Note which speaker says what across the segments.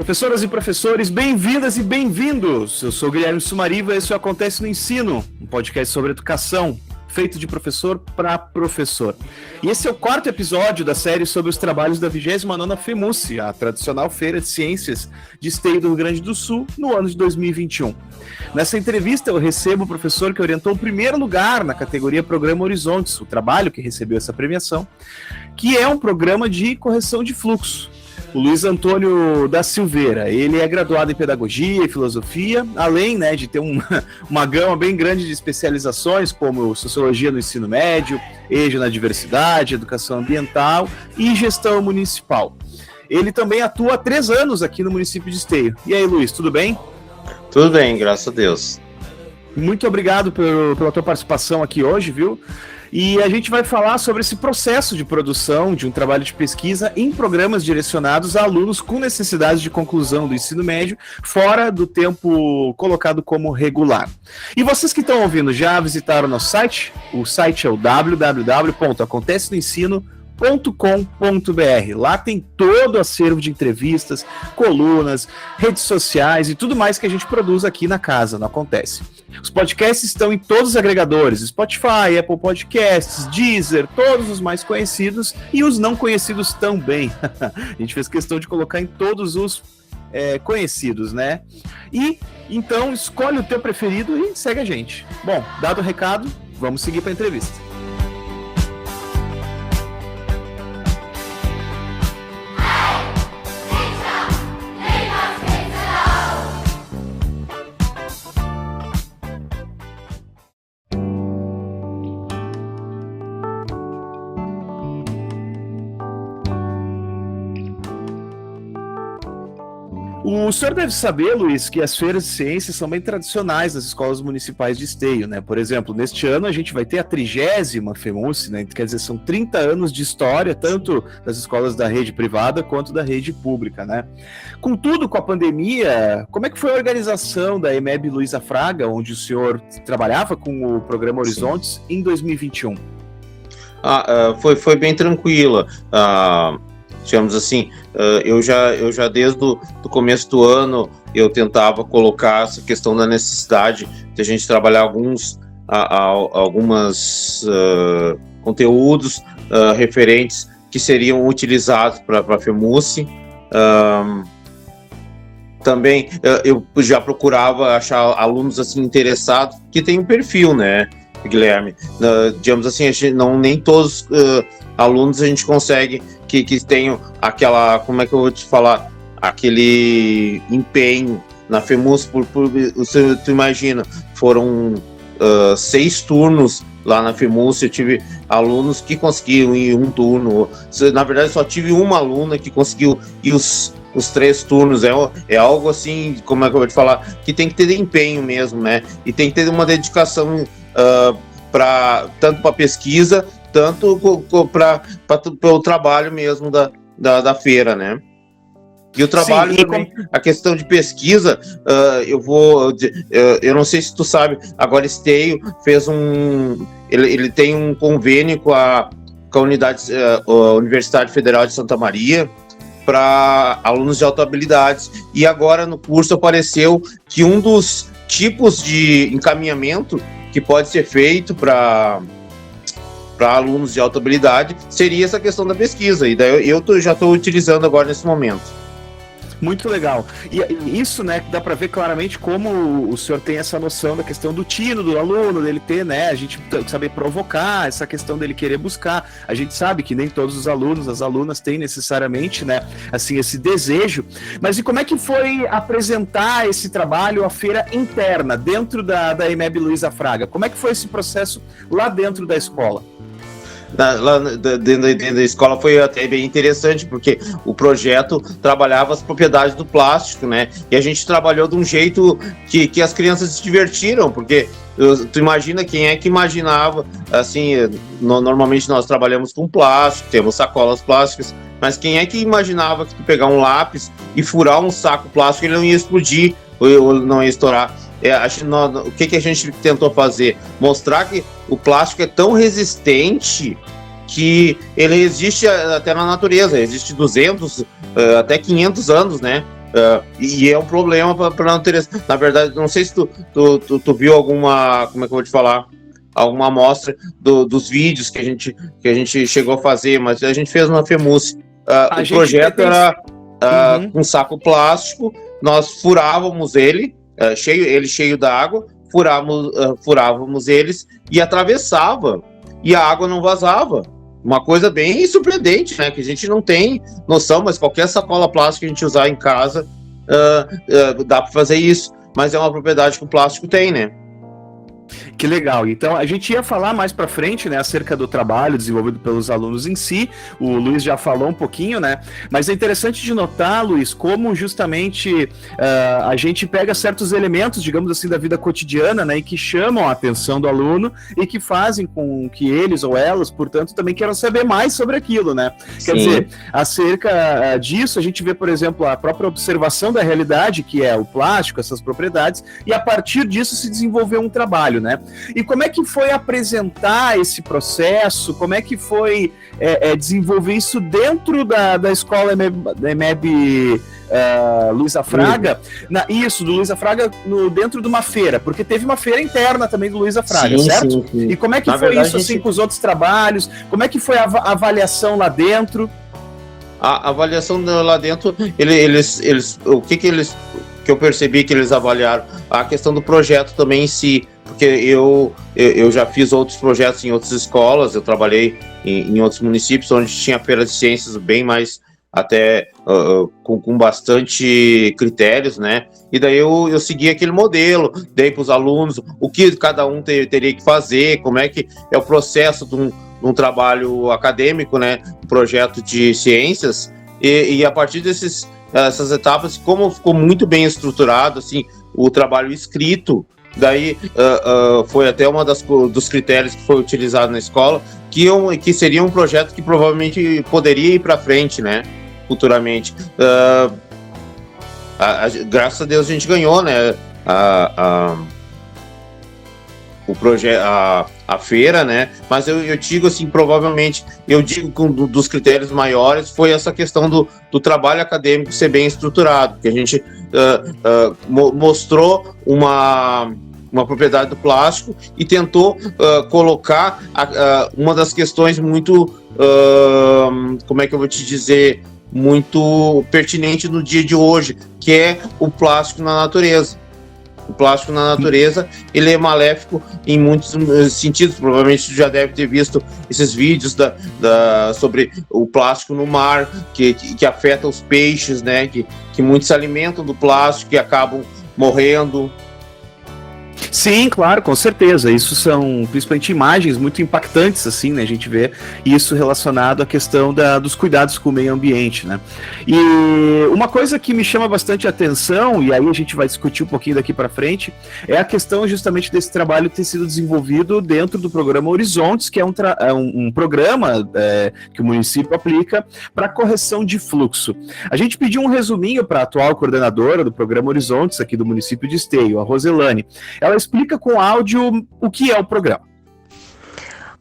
Speaker 1: Professoras e professores, bem-vindas e bem-vindos! Eu sou Guilherme Sumariva e isso Acontece no Ensino, um podcast sobre educação, feito de professor para professor. E esse é o quarto episódio da série sobre os trabalhos da 29ª FEMUSE, a tradicional Feira de Ciências de Esteio do Rio Grande do Sul, no ano de 2021. Nessa entrevista eu recebo o professor que orientou o primeiro lugar na categoria Programa Horizontes, o trabalho que recebeu essa premiação, que é um programa de correção de fluxo. O Luiz Antônio da Silveira, ele é graduado em Pedagogia e Filosofia, além, de ter uma gama bem grande de especializações, como Sociologia no Ensino Médio, EJA na Diversidade, Educação Ambiental e Gestão Municipal. Ele também atua há 3 anos aqui no município de Esteio. E aí, Luiz, tudo bem?
Speaker 2: Tudo bem, graças a Deus.
Speaker 1: Muito obrigado pela tua participação aqui hoje, viu? E a gente vai falar sobre esse processo de produção de um trabalho de pesquisa em programas direcionados a alunos com necessidades de conclusão do ensino médio, fora do tempo colocado como regular. E vocês que estão ouvindo, já visitaram o nosso site? O site é o www.acontecenoensino.com.br. Lá tem todo o acervo de entrevistas, colunas, redes sociais e tudo mais que a gente produz aqui na casa, não Acontece. Os podcasts estão em todos os agregadores, Spotify, Apple Podcasts, Deezer, todos os mais conhecidos e os não conhecidos também. A gente fez questão de colocar em todos os conhecidos, né? E então escolhe o teu preferido e segue a gente. Bom, dado o recado, vamos seguir para a entrevista. O senhor deve saber, Luiz, que as feiras de ciências são bem tradicionais das escolas municipais de Esteio, né? Por exemplo, neste ano a gente vai ter a 30ª FEMUSE, né? Quer dizer, são 30 anos de história, tanto das escolas da rede privada quanto da rede pública, né? Contudo, com a pandemia, como é que foi a organização da EMEB Luiza Fraga, onde o senhor trabalhava com o programa Horizontes, em 2021?
Speaker 2: Foi bem tranquila. Digamos assim, eu já desde o começo do ano eu tentava colocar essa questão da necessidade de a gente trabalhar alguns conteúdos referentes que seriam utilizados para a FEMUSE. Também eu já procurava achar alunos assim interessados que têm um perfil, né, Guilherme? Digamos assim, nem todos alunos a gente consegue que tenham aquela, como é que eu vou te falar, aquele empenho na FEMUSE. Tu imagina, foram 6 turnos lá na FEMUSE, eu tive alunos que conseguiram ir um turno, na verdade só tive uma aluna que conseguiu ir os 3 turnos, é algo assim, como é que eu vou te falar, que tem que ter empenho mesmo, né, e tem que ter uma dedicação tanto para pesquisa, tanto para o trabalho mesmo da feira, né? E o trabalho. Sim, também, a questão de pesquisa, eu não sei se tu sabe, agora Esteio fez ele tem um convênio com a Universidade Federal de Santa Maria para alunos de autohabilidades, e agora no curso apareceu que um dos tipos de encaminhamento que pode ser feito para alunos de alta habilidade seria essa questão da pesquisa, e daí eu já estou utilizando agora nesse momento.
Speaker 1: Muito legal. E isso, né, dá para ver claramente como o senhor tem essa noção da questão do tino do aluno, dele ter, né, a gente saber provocar, essa questão dele querer buscar. A gente sabe que nem todos os alunos, as alunas têm necessariamente, né, assim, esse desejo. Mas e como é que foi apresentar esse trabalho à feira interna, dentro da EMEB Luiza Fraga? Como é que foi esse processo lá dentro da escola?
Speaker 2: Lá dentro da escola foi até bem interessante, porque o projeto trabalhava as propriedades do plástico, né? E a gente trabalhou de um jeito que as crianças se divertiram, porque tu imagina, quem é que imaginava, assim, normalmente nós trabalhamos com plástico, temos sacolas plásticas, mas quem é que imaginava que tu pegar um lápis e furar um saco plástico, ele não ia explodir, ou não ia estourar? O que a gente tentou fazer? Mostrar que o plástico é tão resistente que ele existe até na natureza, existe 200, até 500 anos, né? E é um problema para não ter. Na verdade, não sei se tu viu alguma. Como é que eu vou te falar? Alguma amostra dos vídeos que a gente chegou a fazer, mas a gente fez na FEMUSE. O projeto era com saco plástico, nós furávamos ele cheio d'água, furávamos eles e atravessava, e a água não vazava. Uma coisa bem surpreendente, né? Que a gente não tem noção, mas qualquer sacola plástica que a gente usar em casa, dá para fazer isso. Mas é uma propriedade que o plástico tem, né?
Speaker 1: Que legal. Então, a gente ia falar mais para frente, né, acerca do trabalho desenvolvido pelos alunos em si. O Luiz já falou um pouquinho, né? Mas é interessante de notar, Luiz, como justamente a gente pega certos elementos, digamos assim, da vida cotidiana, né, e que chamam a atenção do aluno e que fazem com que eles ou elas, portanto, também queiram saber mais sobre aquilo, né? Sim. Quer dizer, acerca disso, a gente vê, por exemplo, a própria observação da realidade, que é o plástico, essas propriedades, e a partir disso se desenvolveu um trabalho, né? E como é que foi apresentar esse processo? Como é que foi desenvolver isso dentro da escola EMEB Luiza Fraga? Do Luiza Fraga dentro de uma feira, porque teve uma feira interna também do Luiza Fraga, sim, certo? Sim. E como é que foi isso assim com os outros trabalhos? Como é que foi a avaliação lá dentro?
Speaker 2: A avaliação lá dentro, o que eu percebi que eles avaliaram? A questão do projeto também em si, porque eu já fiz outros projetos em outras escolas, eu trabalhei em outros municípios onde tinha feira de ciências bem mais, até com bastante critérios, né? E daí eu segui aquele modelo, dei para os alunos o que cada um teria que fazer, como é que é o processo de um trabalho acadêmico, né? Um projeto de ciências, e a partir dessas etapas, como ficou muito bem estruturado, assim, o trabalho escrito, daí foi até uma dos critérios que foi utilizado na escola, que seria um projeto que provavelmente poderia ir para frente, né, futuramente. Graças a Deus a gente ganhou, né, o projeto, a feira, né, mas eu digo assim, provavelmente, dos critérios maiores foi essa questão do trabalho acadêmico ser bem estruturado, que a gente mostrou uma propriedade do plástico e tentou colocar uma das questões muito, como é que eu vou te dizer, muito pertinente no dia de hoje, que é o plástico na natureza. O plástico na natureza, ele é maléfico em muitos sentidos. Provavelmente você já deve ter visto esses vídeos sobre o plástico no mar, que afeta os peixes, né? Que muitos se alimentam do plástico e acabam morrendo.
Speaker 1: Sim, claro, com certeza. Isso são principalmente imagens muito impactantes, assim, né? A gente vê isso relacionado à questão dos cuidados com o meio ambiente, né? E uma coisa que me chama bastante atenção, e aí a gente vai discutir um pouquinho daqui para frente, é a questão justamente desse trabalho ter sido desenvolvido dentro do programa Horizontes, que é um programa que o município aplica para correção de fluxo. A gente pediu um resuminho para a atual coordenadora do programa Horizontes aqui do município de Esteio, a Roselane. Ela explica com áudio o que é o programa.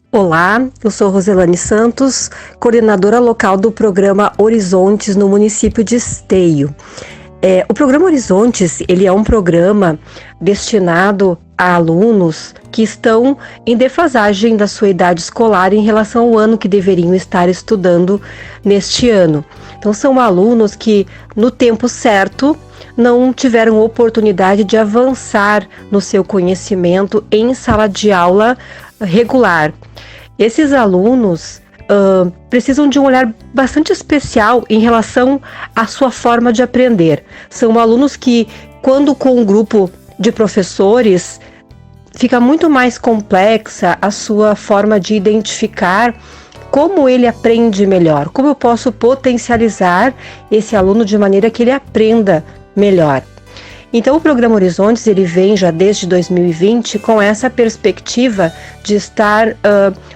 Speaker 3: Olá, eu sou Roselane Santos, coordenadora local do programa Horizontes no município de Esteio. O programa Horizontes, ele é um programa destinado a alunos que estão em defasagem da sua idade escolar em relação ao ano que deveriam estar estudando neste ano. Então, são alunos que, no tempo certo, não tiveram oportunidade de avançar no seu conhecimento em sala de aula regular. Esses alunos precisam de um olhar bastante especial em relação à sua forma de aprender. São alunos que, quando com um grupo de professores, fica muito mais complexa a sua forma de identificar como ele aprende melhor, como eu posso potencializar esse aluno de maneira que ele aprenda melhor. Então o programa Horizontes, ele vem já desde 2020 com essa perspectiva de estar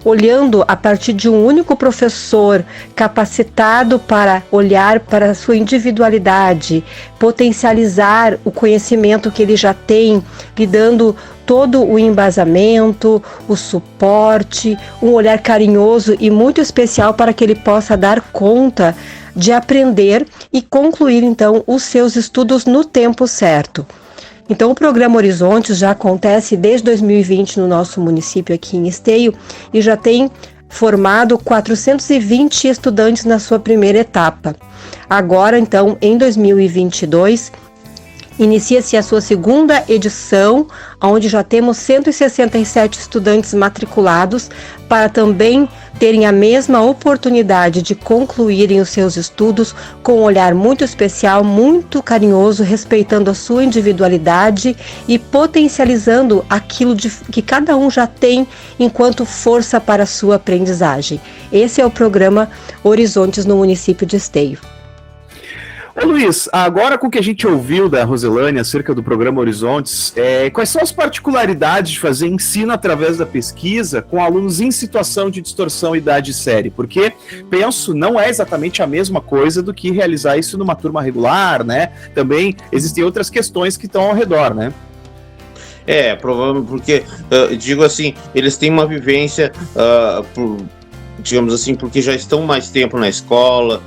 Speaker 3: olhando a partir de um único professor capacitado para olhar para a sua individualidade, potencializar o conhecimento que ele já tem, lhe dando todo o embasamento, o suporte, um olhar carinhoso e muito especial para que ele possa dar conta de aprender e concluir, então, os seus estudos no tempo certo. Então, o programa Horizontes já acontece desde 2020 no nosso município aqui em Esteio e já tem formado 420 estudantes na sua primeira etapa. Agora, então, em 2022, inicia-se a sua segunda edição, onde já temos 167 estudantes matriculados para também terem a mesma oportunidade de concluírem os seus estudos com um olhar muito especial, muito carinhoso, respeitando a sua individualidade e potencializando aquilo que cada um já tem enquanto força para a sua aprendizagem. Esse é o programa Horizontes no município de Esteio.
Speaker 1: Ô Luiz, agora com o que a gente ouviu da Roselane acerca do programa Horizontes, quais são as particularidades de fazer ensino através da pesquisa com alunos em situação de distorção idade série? Porque, penso, não é exatamente a mesma coisa do que realizar isso numa turma regular, né? Também existem outras questões que estão ao redor, né?
Speaker 2: Provavelmente porque, digo assim, eles têm uma vivência, digamos assim, porque já estão mais tempo na escola,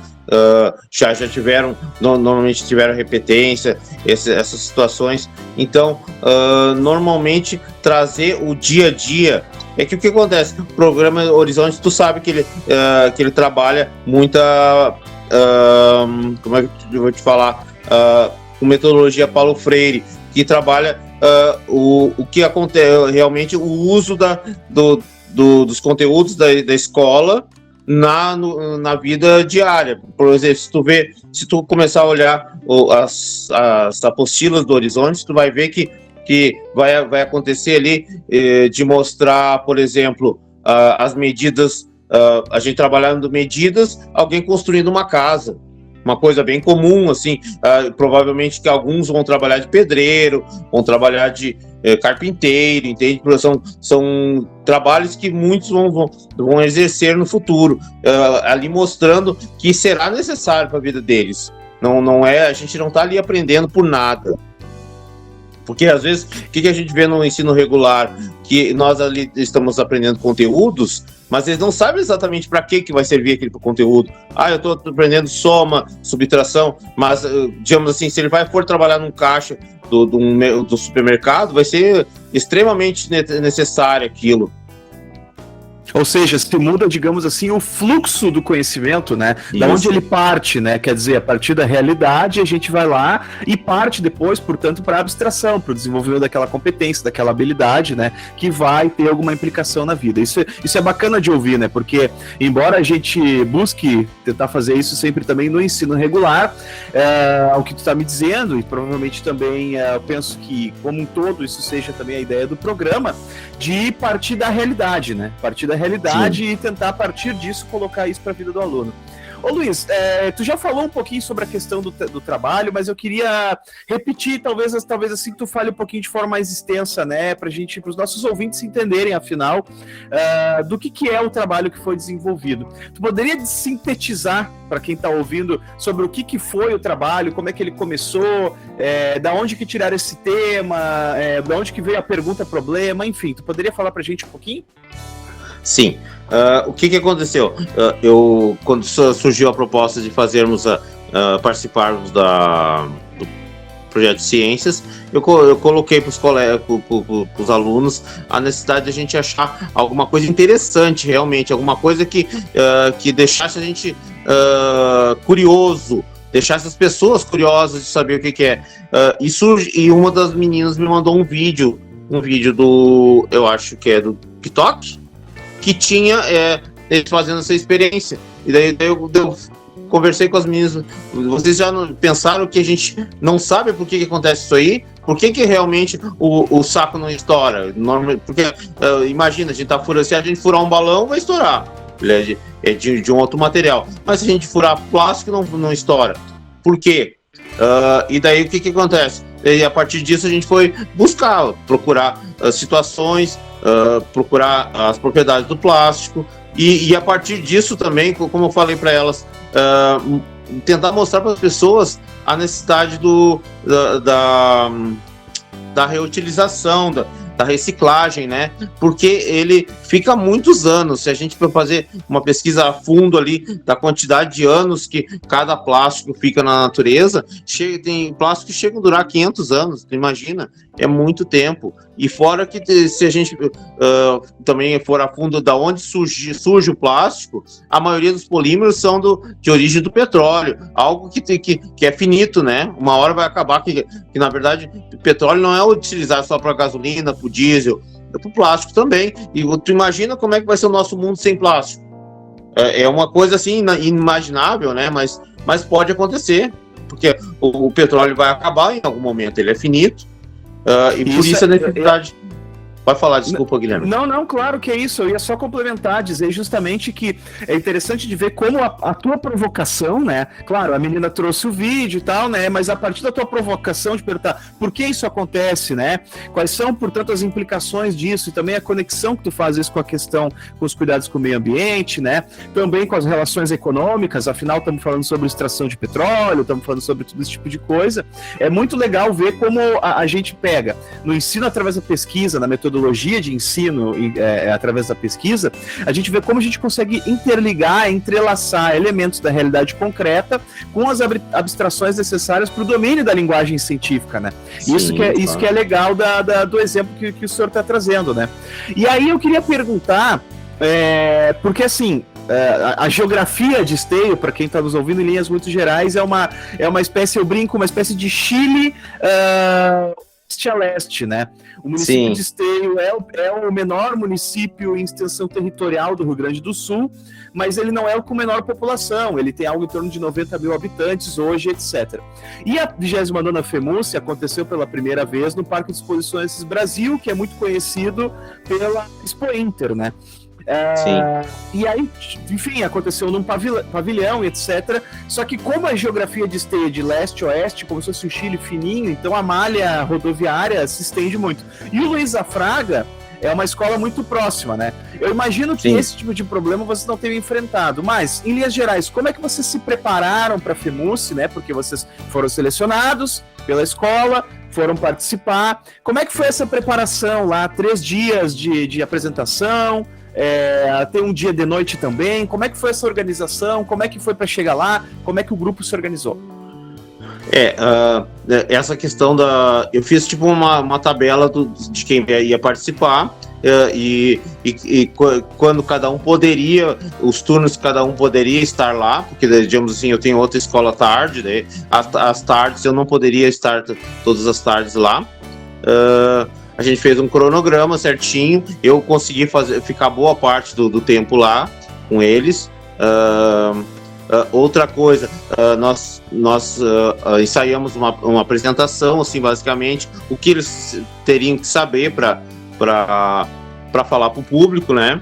Speaker 2: já tiveram, normalmente tiveram repetência, essas situações. Então, normalmente trazer o dia a dia. É que o que acontece? O programa Horizonte, tu sabe que ele trabalha muita, como é que eu vou te falar, com metodologia Paulo Freire, que trabalha o que acontece realmente, o uso dos conteúdos da escola na vida diária. Por exemplo, se tu começar a olhar as apostilas do Horizonte, tu vai ver que vai acontecer ali de mostrar, por exemplo, as medidas, a gente trabalhando medidas, alguém construindo uma casa. Uma coisa bem comum, assim, provavelmente que alguns vão trabalhar de pedreiro, vão trabalhar de carpinteiro, entende? São trabalhos que muitos vão exercer no futuro, ali mostrando que será necessário para a vida deles. A gente não está ali aprendendo por nada. Porque, às vezes, o que a gente vê no ensino regular? Que nós ali estamos aprendendo conteúdos, mas eles não sabem exatamente para que vai servir aquele conteúdo. Eu estou aprendendo soma, subtração, mas, digamos assim, se ele for trabalhar num caixa do supermercado, vai ser extremamente necessário aquilo.
Speaker 1: Ou seja, se muda, digamos assim, o fluxo do conhecimento, né? Isso. Da onde ele parte, né? Quer dizer, a partir da realidade, a gente vai lá e parte depois, portanto, para a abstração, para o desenvolvimento daquela competência, daquela habilidade, né? Que vai ter alguma implicação na vida. Isso é bacana de ouvir, né? Porque, embora a gente busque tentar fazer isso sempre também no ensino regular, o que tu está me dizendo, e provavelmente também eu penso que, como um todo, isso seja também a ideia do programa, de partir da realidade, né? Partir da realidade. Sim. E tentar, a partir disso, colocar isso para a vida do aluno. Ô Luiz, tu já falou um pouquinho sobre a questão do trabalho, mas eu queria repetir, talvez assim que tu fale um pouquinho de forma mais extensa, né, para os nossos ouvintes entenderem, afinal, do que é o trabalho que foi desenvolvido. Tu poderia sintetizar para quem está ouvindo sobre o que foi o trabalho, como é que ele começou, da onde que tiraram esse tema, da onde que veio a pergunta-problema, enfim, tu poderia falar para a gente um pouquinho?
Speaker 2: Sim. O que aconteceu? Quando surgiu a proposta de participarmos do projeto de ciências, eu coloquei para os colegas, para os alunos, a necessidade de a gente achar alguma coisa interessante, realmente, alguma coisa que deixasse a gente curioso, deixasse as pessoas curiosas de saber o que é. E uma das meninas me mandou um vídeo do, eu acho que é do TikTok, que tinha eles fazendo essa experiência. E daí eu conversei com as meninas. Vocês já pensaram que a gente não sabe por que acontece isso aí? Por que realmente o saco não estoura? Porque, imagina, a gente tá furando. Se a gente furar um balão, vai estourar. Ele é de um outro material. Mas se a gente furar plástico, não estoura. Por quê? E daí o que acontece? E a partir disso a gente foi procurar situações, procurar as propriedades do plástico e a partir disso também, como eu falei para elas, tentar mostrar para as pessoas a necessidade da reutilização, reciclagem, né? Porque ele fica muitos anos. Se a gente for fazer uma pesquisa a fundo ali da quantidade de anos que cada plástico fica na natureza, tem plásticos que chegam a durar 500 anos, tu imagina? É muito tempo. E fora que se a gente também for a fundo da onde surge o plástico, a maioria dos polímeros são de origem do petróleo, algo que é finito, né? Uma hora vai acabar, que na verdade o petróleo não é utilizado só para gasolina, para o diesel, é para o plástico também. E tu imagina como é que vai ser o nosso mundo sem plástico? É uma coisa assim inimaginável, né? Mas pode acontecer, porque o petróleo vai acabar em algum momento, ele é finito, e por isso a necessidade... Pode falar, desculpa, Guilherme.
Speaker 1: Não, claro que é isso. Eu ia só complementar, dizer justamente que é interessante de ver como a tua provocação, né? Claro, a menina trouxe o vídeo e tal, né? Mas a partir da tua provocação de perguntar por que isso acontece, né? Quais são, portanto, as implicações disso e também a conexão que tu fazes com a questão, com os cuidados com o meio ambiente, né? Também com as relações econômicas, afinal estamos falando sobre extração de petróleo, estamos falando sobre todo esse tipo de coisa. É muito legal ver como a gente pega no ensino através da pesquisa, na metodologia de ensino através da pesquisa, a gente vê como a gente consegue interligar, entrelaçar elementos da realidade concreta com as abstrações necessárias para o domínio da linguagem científica, né? Sim, isso que é legal do exemplo que o senhor está trazendo, né? E aí eu queria perguntar, porque assim, a geografia de Esteio, para quem está nos ouvindo em linhas muito gerais, é uma espécie, eu brinco, uma espécie de Chile oeste a leste, né? O município de Esteio é o menor município em extensão territorial do Rio Grande do Sul, mas ele não é o com menor população, ele tem algo em torno de 90 mil habitantes hoje, etc. E a 29ª FEMUSE aconteceu pela primeira vez no Parque de Exposições Brasil, que é muito conhecido pela Expo Inter, né? E aí, enfim, aconteceu num pavilhão, etc. Só que como a geografia de Esteio de leste a oeste, como se fosse o Chile fininho, então a malha rodoviária se estende muito. E o Luiz Afraga é uma escola muito próxima, né? Eu imagino que esse tipo de problema vocês não tenham enfrentado, mas, em linhas gerais, como é que vocês se prepararam para a FEMUSE, né? Porque vocês foram selecionados pela escola, foram participar. Como é que foi essa preparação lá? 3 dias de apresentação, tem um dia de noite também. Como é que foi essa organização? Como é que foi para chegar lá? Como é que o grupo se organizou?
Speaker 2: Essa questão eu fiz tipo uma tabela de quem ia participar, e quando cada um poderia, os turnos que cada um poderia estar lá, porque, digamos assim, eu tenho outra escola à tarde, daí, as tardes eu não poderia estar todas as tardes lá. A gente fez um cronograma certinho, eu consegui ficar boa parte do tempo lá com eles. Outra coisa, nós ensaiamos uma apresentação, assim, basicamente, o que eles teriam que saber para falar para o público, né?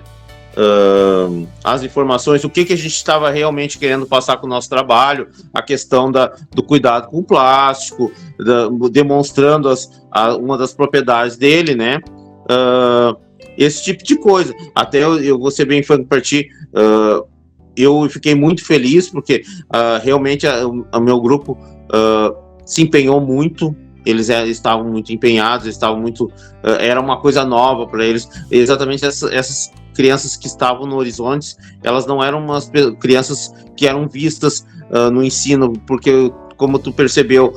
Speaker 2: As informações, o que a gente estava realmente querendo passar com o nosso trabalho, a questão do cuidado com o plástico, demonstrando uma das propriedades dele, né? Esse tipo de coisa. Até eu vou ser bem franco para ti, eu fiquei muito feliz porque realmente o meu grupo se empenhou muito. Eles estavam muito empenhados, era uma coisa nova para eles. Exatamente essas crianças que estavam no Horizontes, elas não eram umas crianças que eram vistas no ensino, porque, como tu percebeu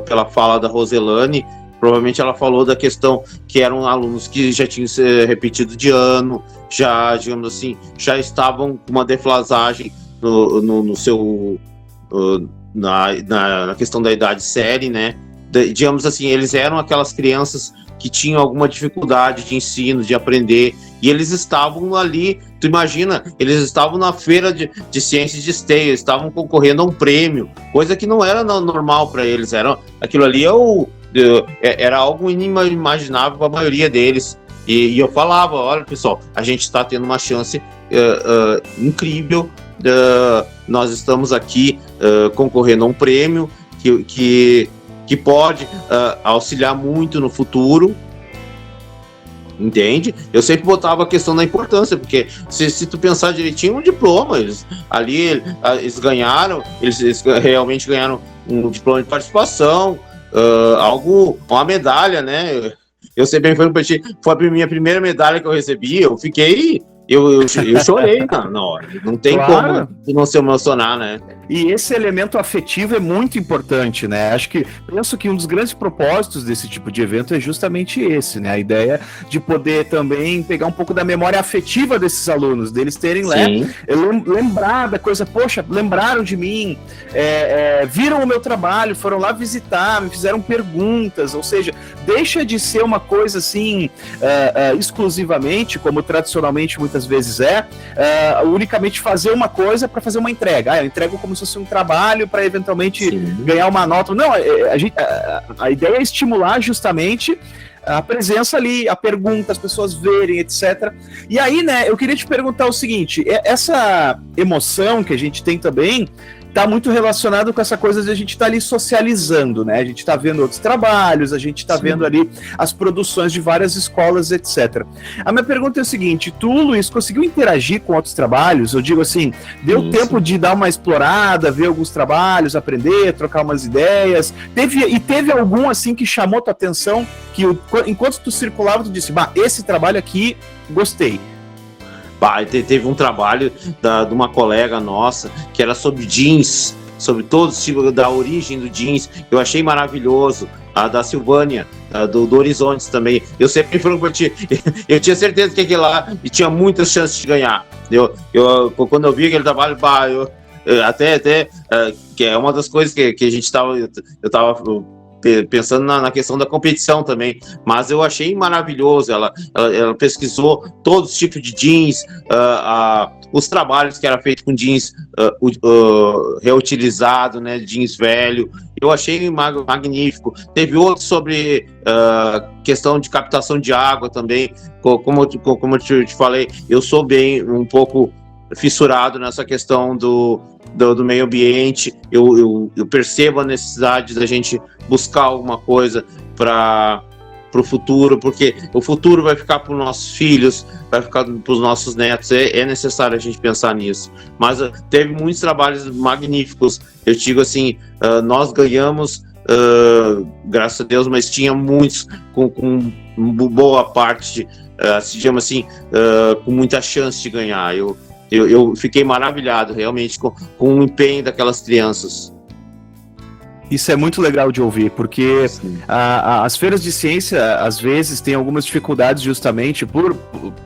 Speaker 2: pela fala da Roselane, provavelmente ela falou da questão que eram alunos que já tinham repetido de ano, já, digamos assim, já estavam com uma defasagem no seu na questão da idade série, né? Digamos assim, eles eram aquelas crianças que tinham alguma dificuldade de ensino, de aprender, e eles estavam ali, tu imagina, eles estavam na feira de ciências de Esteio, estavam concorrendo a um prêmio, coisa que não era normal para eles, aquilo ali era algo inimaginável para a maioria deles, e eu falava, olha pessoal, a gente está tendo uma chance incrível, nós estamos aqui concorrendo a um prêmio que pode auxiliar muito no futuro, entende? Eu sempre botava a questão da importância, porque se tu pensar direitinho, um diploma, eles ganharam, eles realmente ganharam um diploma de participação, uma medalha, né? eu ser bem franco pra ti, foi a minha primeira medalha que eu recebi, eu fiquei... Eu chorei na hora. Não tem como não se emocionar, né?
Speaker 1: E esse elemento afetivo é muito importante, né? Penso que um dos grandes propósitos desse tipo de evento é justamente esse, né? A ideia de poder também pegar um pouco da memória afetiva desses alunos, deles terem lembrar da coisa, poxa, lembraram de mim, viram o meu trabalho, foram lá visitar, me fizeram perguntas, ou seja, deixa de ser uma coisa assim, exclusivamente, como tradicionalmente muitas vezes unicamente fazer uma coisa para fazer uma entrega. Eu entrego como se fosse um trabalho para eventualmente ganhar uma nota. Não, a ideia é estimular justamente a presença ali, a pergunta, as pessoas verem, etc. E aí, né, eu queria te perguntar o seguinte, essa emoção que a gente tem também está muito relacionado com essa coisa de a gente estar ali socializando, né? A gente está vendo outros trabalhos, a gente está vendo ali as produções de várias escolas, etc. A minha pergunta é o seguinte, tu, Luiz, conseguiu interagir com outros trabalhos? Eu digo assim, deu tempo de dar uma explorada, ver alguns trabalhos, aprender, trocar umas ideias? Teve algum, assim, que chamou tua atenção, que enquanto tu circulava, tu disse, esse trabalho aqui, gostei.
Speaker 2: Teve um trabalho de uma colega nossa que era sobre jeans, sobre todos os tipos da origem do jeans. Eu achei maravilhoso. A da Silvânia, do Horizontes também. Eu sempre falo pra ti, eu tinha certeza que aquele lá tinha muitas chances de ganhar. Quando eu vi aquele trabalho, até que é uma das coisas que a gente estava. Eu estava pensando na questão da competição também, mas eu achei maravilhoso. Ela pesquisou todos os tipos de jeans, os trabalhos que era feito com jeans reutilizado, né, jeans velho. Eu achei magnífico. Teve outro sobre questão de captação de água também. Como eu te falei, eu sou um pouco fissurado nessa questão do meio ambiente. Eu percebo a necessidade da gente buscar alguma coisa para o futuro, porque o futuro vai ficar para os nossos filhos, vai ficar para os nossos netos. É necessário a gente pensar nisso. Mas teve muitos trabalhos magníficos. Eu digo assim, nós ganhamos, graças a Deus, mas tinha muitos com boa parte, digamos assim, com muita chance de ganhar. Eu fiquei maravilhado, realmente, com o empenho daquelas crianças.
Speaker 1: Isso é muito legal de ouvir, porque as feiras de ciência, às vezes, têm algumas dificuldades justamente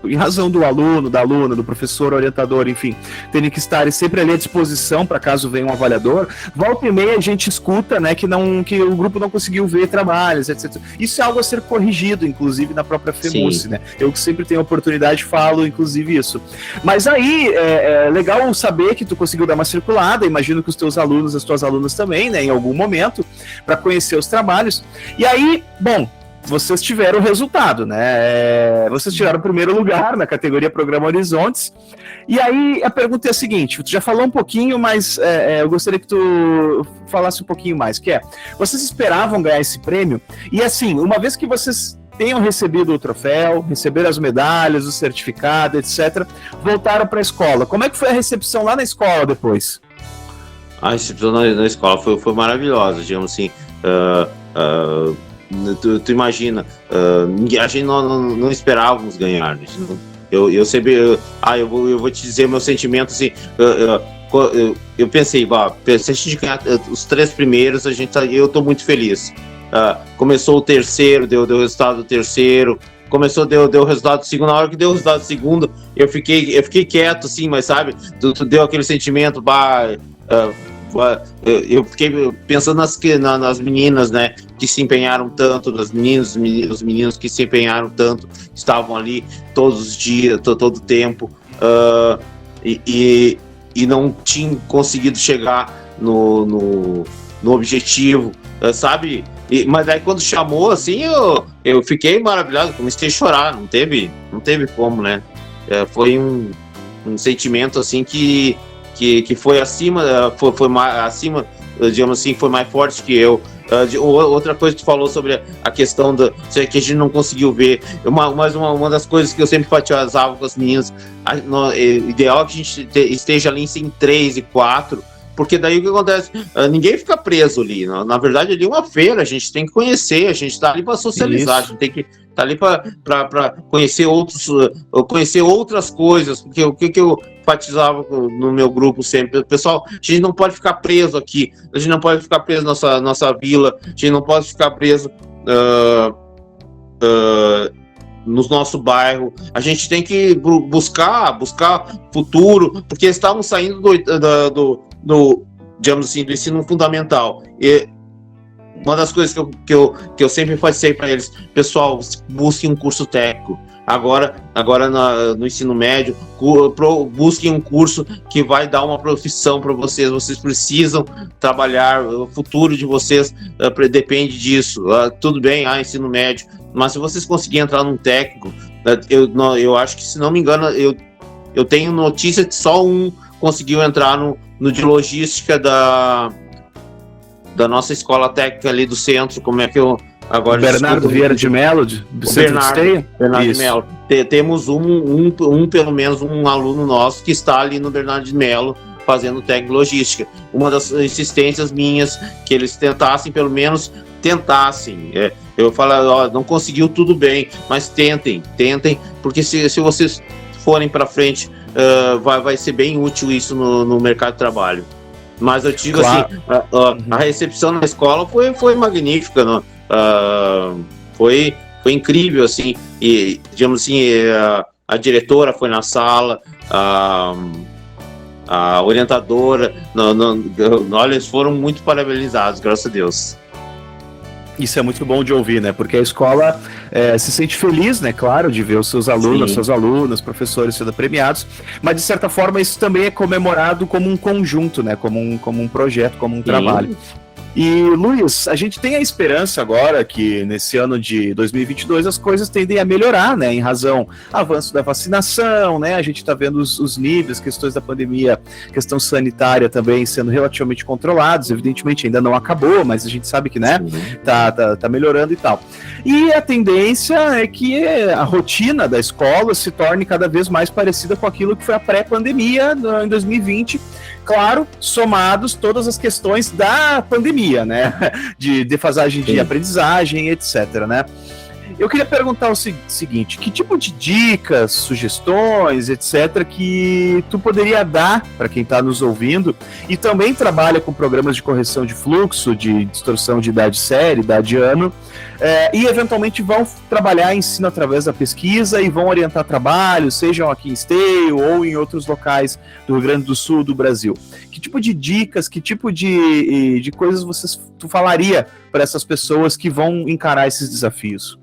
Speaker 1: em razão do aluno, da aluna, do professor, orientador, enfim, terem que estar sempre ali à disposição para caso venha um avaliador. Volta e meia a gente escuta, né, que o grupo não conseguiu ver trabalhos, etc. Isso é algo a ser corrigido, inclusive, na própria FEMUSE, né? Eu que sempre tenho a oportunidade, falo, inclusive, isso. Mas aí, é legal saber que tu conseguiu dar uma circulada, imagino que os teus alunos, as tuas alunas também, né, em algum momento, para conhecer os trabalhos. E aí, bom, vocês tiveram o resultado, né? Vocês tiraram o primeiro lugar na categoria Programa Horizontes. E aí a pergunta é a seguinte, tu já falou um pouquinho, mas eu gostaria que tu falasse um pouquinho mais, que vocês esperavam ganhar esse prêmio? E assim, uma vez que vocês tenham recebido o troféu, receberam as medalhas, o certificado, etc., voltaram para a escola. Como é que foi a recepção lá na escola depois?
Speaker 2: A recepção na escola foi maravilhosa, digamos assim. Tu imagina, a gente não esperávamos ganhar. Eu sempre. Eu vou te dizer meu sentimento assim. Eu pensei, se a gente ganhar os 3 primeiros, eu tô muito feliz. Começou o terceiro, deu o resultado do terceiro. Deu o resultado do segundo. Na hora que deu o resultado do segundo, eu fiquei quieto, assim, mas sabe, tu deu aquele sentimento, eu fiquei pensando nas meninas, né, que se empenharam tanto, os meninos que se empenharam tanto, estavam ali todos os dias, todo o tempo, e não tinham conseguido chegar no objetivo, sabe? Mas aí quando chamou, assim, eu fiquei maravilhado, comecei a chorar, não teve como, né? Foi um sentimento, assim, que foi acima, acima, digamos assim, foi mais forte que eu. Outra coisa que tu falou sobre a questão que a gente não conseguiu ver, uma das coisas que eu sempre enfatizava com as meninas, o ideal é que a gente esteja ali em 3 e 4, porque daí o que acontece? Ninguém fica preso ali. Na verdade, ali é uma feira, a gente tem que conhecer, a gente está ali para socializar, a gente tem que estar ali para conhecer outras coisas, porque o que eu enfatizava no meu grupo sempre, pessoal, a gente não pode ficar preso aqui, a gente não pode ficar preso na nossa vila, a gente não pode ficar preso no nosso bairro, a gente tem que buscar futuro, porque estavam saindo digamos assim, do ensino fundamental. E uma das coisas que eu sempre enfatizei para eles, pessoal, busquem um curso técnico. Agora no ensino médio, busquem um curso que vai dar uma profissão para vocês precisam trabalhar, o futuro de vocês depende disso. Tudo bem, ensino médio, mas se vocês conseguirem entrar num técnico, eu acho que, se não me engano, eu tenho notícia que só um conseguiu entrar no de logística da nossa escola técnica ali do centro. Como é que eu agora...
Speaker 1: Bernardo Vieira de Mello, do Centro de Esteio?
Speaker 2: Bernardo de Mello. Temos pelo menos um aluno nosso que está ali no Bernardo de Mello fazendo técnico logística. Uma das insistências minhas, que eles pelo menos tentassem. Eu falo, não conseguiu, tudo bem, mas tentem, porque se vocês forem para frente, vai ser bem útil isso no mercado de trabalho. Mas eu digo assim, a recepção na escola foi magnífica, né? Foi incrível, assim, e digamos assim, a diretora foi na sala, a orientadora, olha, eles foram muito parabenizados, graças a Deus.
Speaker 1: Isso é muito bom de ouvir, né? Porque a escola se sente feliz, né? Claro, de ver os seus alunos, suas alunas, professores sendo premiados, mas de certa forma isso também é comemorado como um conjunto, né? Como um projeto, como um trabalho. E, Luiz, a gente tem a esperança agora que nesse ano de 2022 as coisas tendem a melhorar, né, em razão do avanço da vacinação, né, a gente está vendo os níveis, questões da pandemia, questão sanitária também sendo relativamente controlados, evidentemente ainda não acabou, mas a gente sabe que, né, tá melhorando e tal. E a tendência é que a rotina da escola se torne cada vez mais parecida com aquilo que foi a pré-pandemia em 2020, claro, somados todas as questões da pandemia, né? De defasagem de aprendizagem, etc, né? Eu queria perguntar o seguinte, que tipo de dicas, sugestões, etc, que tu poderia dar para quem está nos ouvindo e também trabalha com programas de correção de fluxo, de distorção de idade série, idade ano, e eventualmente vão trabalhar ensino através da pesquisa e vão orientar trabalhos, sejam aqui em Esteio ou em outros locais do Rio Grande do Sul, do Brasil. Que tipo de dicas, que tipo de coisas tu falaria para essas pessoas que vão encarar esses desafios?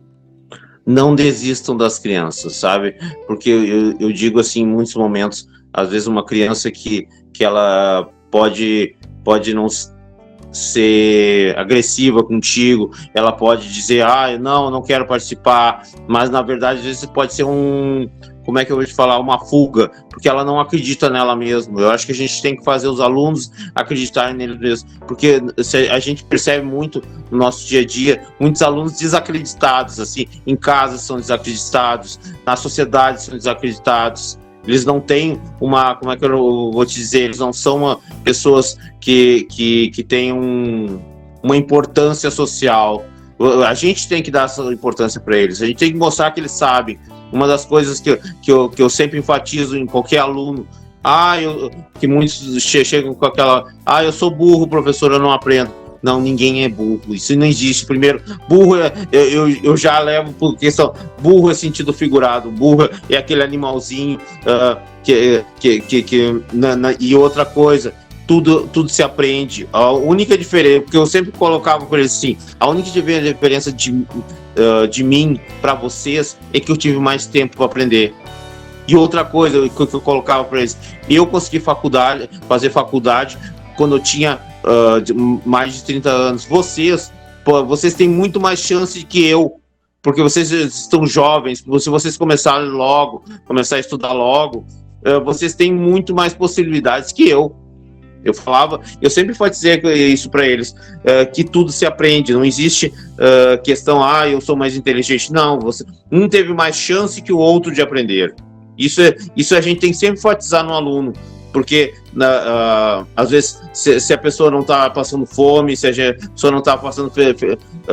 Speaker 2: Não desistam das crianças, sabe? Porque eu digo assim, em muitos momentos, às vezes uma criança que ela pode não ser agressiva contigo, ela pode dizer, não quero participar, mas na verdade às vezes pode ser como é que eu vou te falar, uma fuga, porque ela não acredita nela mesma. Eu acho que a gente tem que fazer os alunos acreditarem neles mesmos, porque a gente percebe muito no nosso dia a dia, muitos alunos desacreditados, assim, em casa são desacreditados, na sociedade são desacreditados, eles não têm como é que eu vou te dizer, eles não são pessoas que têm uma importância social. A gente tem que dar essa importância para eles, a gente tem que mostrar que eles sabem. Uma das coisas que eu sempre enfatizo em qualquer aluno, que muitos chegam com aquela, eu sou burro, professor, eu não aprendo. Não, ninguém é burro, isso não existe. Primeiro, burro, eu já levo por questão, burro é sentido figurado, burro é aquele animalzinho, e outra coisa, tudo se aprende. A única diferença, porque eu sempre colocava por eles assim, a única diferença de mim para vocês é que eu tive mais tempo para aprender. E outra coisa que eu colocava para eles, eu consegui fazer faculdade quando eu tinha mais de 30 anos. Vocês têm muito mais chance que eu, porque vocês estão jovens. Se vocês começar a estudar logo, vocês têm muito mais possibilidades que eu. Eu sempre enfatizei isso para eles, que tudo se aprende, não existe questão, eu sou mais inteligente. Não, um teve mais chance que o outro de aprender. Isso a gente tem que sempre enfatizar no aluno, porque às vezes se a pessoa não está passando fome, se a pessoa não está passando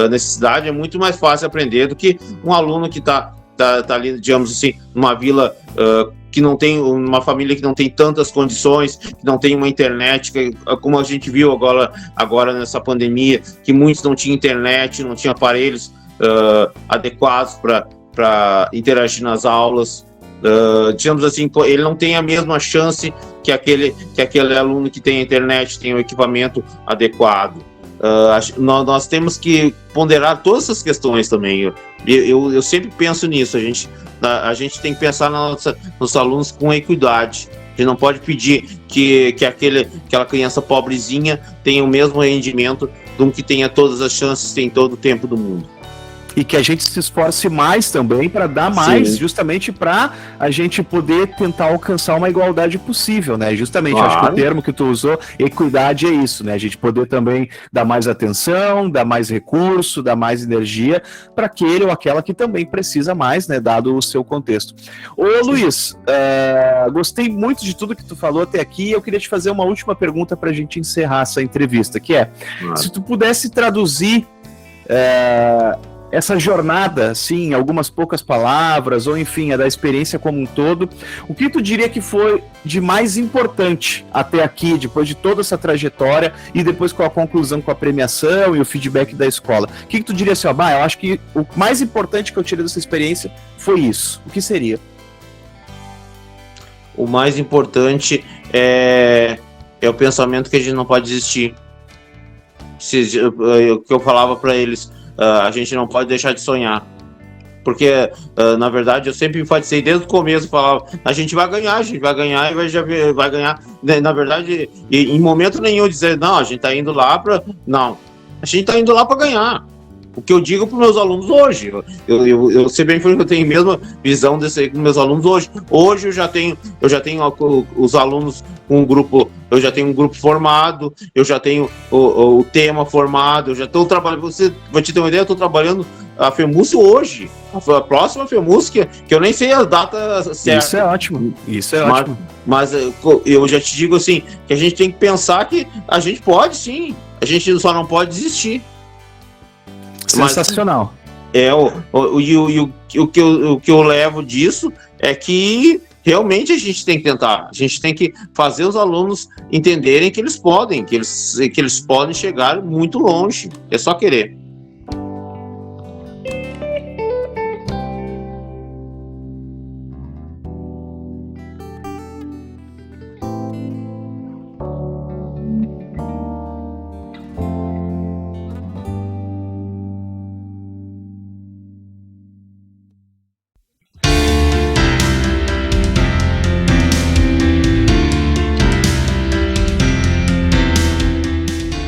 Speaker 2: necessidade, é muito mais fácil aprender do que um aluno que está ali, digamos assim, numa vila que não tem, uma família que não tem tantas condições, que não tem uma internet, como a gente viu agora nessa pandemia, que muitos não tinham internet, não tinham aparelhos adequados para interagir nas aulas. Digamos assim, ele não tem a mesma chance que aquele aluno que tem a internet, tem o equipamento adequado. Nós temos que ponderar todas essas questões também. Eu sempre penso nisso. A gente tem que pensar nos alunos com equidade. A gente não pode pedir que aquela criança pobrezinha tenha o mesmo rendimento de um que tenha todas as chances, tem todo o tempo do mundo.
Speaker 1: E que a gente se esforce mais também para dar mais, sim, justamente para a gente poder tentar alcançar uma igualdade possível, né? Justamente, claro. Acho que o termo que tu usou, equidade, é isso, né? A gente poder também dar mais atenção, dar mais recurso, dar mais energia para aquele ou aquela que também precisa mais, né? Dado o seu contexto. Ô, Luiz, gostei muito de tudo que tu falou até aqui. Eu queria te fazer uma última pergunta para a gente encerrar essa entrevista, que é, se tu pudesse traduzir essa jornada, assim, em algumas poucas palavras, ou enfim, da experiência como um todo, o que tu diria que foi de mais importante até aqui, depois de toda essa trajetória, e depois com a conclusão, com a premiação e o feedback da escola? O que tu diria assim, eu acho que o mais importante que eu tirei dessa experiência foi isso. O que seria?
Speaker 2: O mais importante é o pensamento que a gente não pode desistir. O que eu falava para eles, a gente não pode deixar de sonhar, porque na verdade eu sempre enfatizei desde o começo, falava, a gente vai ganhar e vai ganhar, na verdade, em momento nenhum dizer, não, a gente tá indo lá não, a gente tá indo lá para ganhar. O que eu digo para os meus alunos hoje, eu sei bem que eu tenho a mesma visão desse aí com meus alunos hoje. Hoje eu já tenho os alunos com um grupo, eu já tenho um grupo formado, eu já tenho o tema formado, eu já estou trabalhando. Vou te ter uma ideia, eu estou trabalhando a FEMUS hoje, a próxima FEMUS, que eu nem sei as datas certas.
Speaker 1: Isso é ótimo, ótimo.
Speaker 2: Mas eu já te digo assim, que a gente tem que pensar que a gente pode sim, a gente só não pode desistir.
Speaker 1: Sensacional.
Speaker 2: O que eu levo disso é que realmente a gente tem que tentar, a gente tem que fazer os alunos entenderem que eles podem, que eles podem chegar muito longe, é só querer.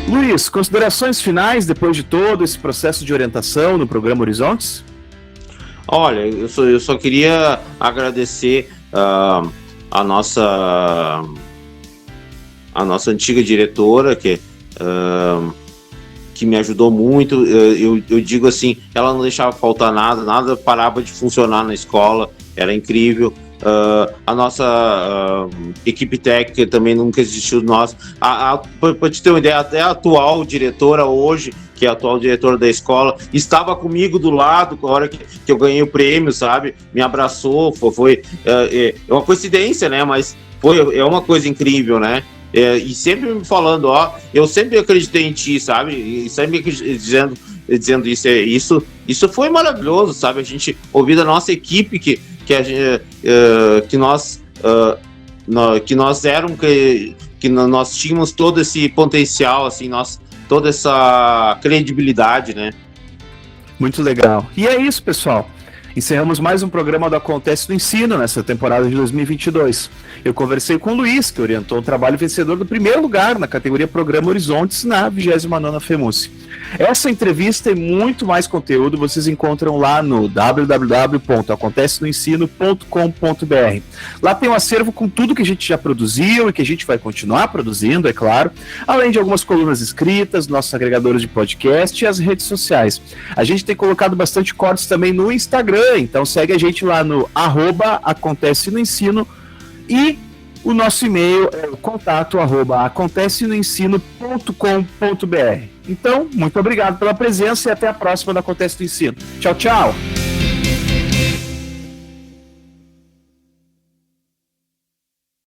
Speaker 1: Luiz, considerações finais depois de todo esse processo de orientação no programa Horizontes?
Speaker 2: Olha, eu só queria agradecer a nossa antiga diretora, que me ajudou muito. Eu digo assim, ela não deixava faltar nada parava de funcionar na escola, era incrível. A nossa equipe técnica também nunca existiu de nós. Para te ter uma ideia, até a atual diretora hoje, que é a atual diretora da escola, estava comigo do lado na hora que eu ganhei o prêmio, sabe? Me abraçou, foi uma coincidência, né? Mas é uma coisa incrível, né? E sempre me falando, eu sempre acreditei em ti, sabe? E sempre dizendo isso foi maravilhoso, sabe? A gente ouvir da nossa equipe que nós tínhamos todo esse potencial, assim, toda essa credibilidade, né?
Speaker 1: Muito legal. E é isso, pessoal. Encerramos mais um programa do Acontece no Ensino nessa temporada de 2022. Eu conversei com o Luiz, que orientou o trabalho vencedor do primeiro lugar na categoria Programa Horizontes na 29ª FEMUS. Essa entrevista e muito mais conteúdo vocês encontram lá no www.acontecenoensino.com.br. Lá tem um acervo com tudo que a gente já produziu e que a gente vai continuar produzindo, é claro, além de algumas colunas escritas, nossos agregadores de podcast e as redes sociais. A gente tem colocado bastante cortes também no Instagram, então segue a gente lá no @Acontece no Ensino e O nosso e-mail é o contato@acontecenoensino.com.br. Então, muito obrigado pela presença e até a próxima do Acontece no Ensino. Tchau, tchau!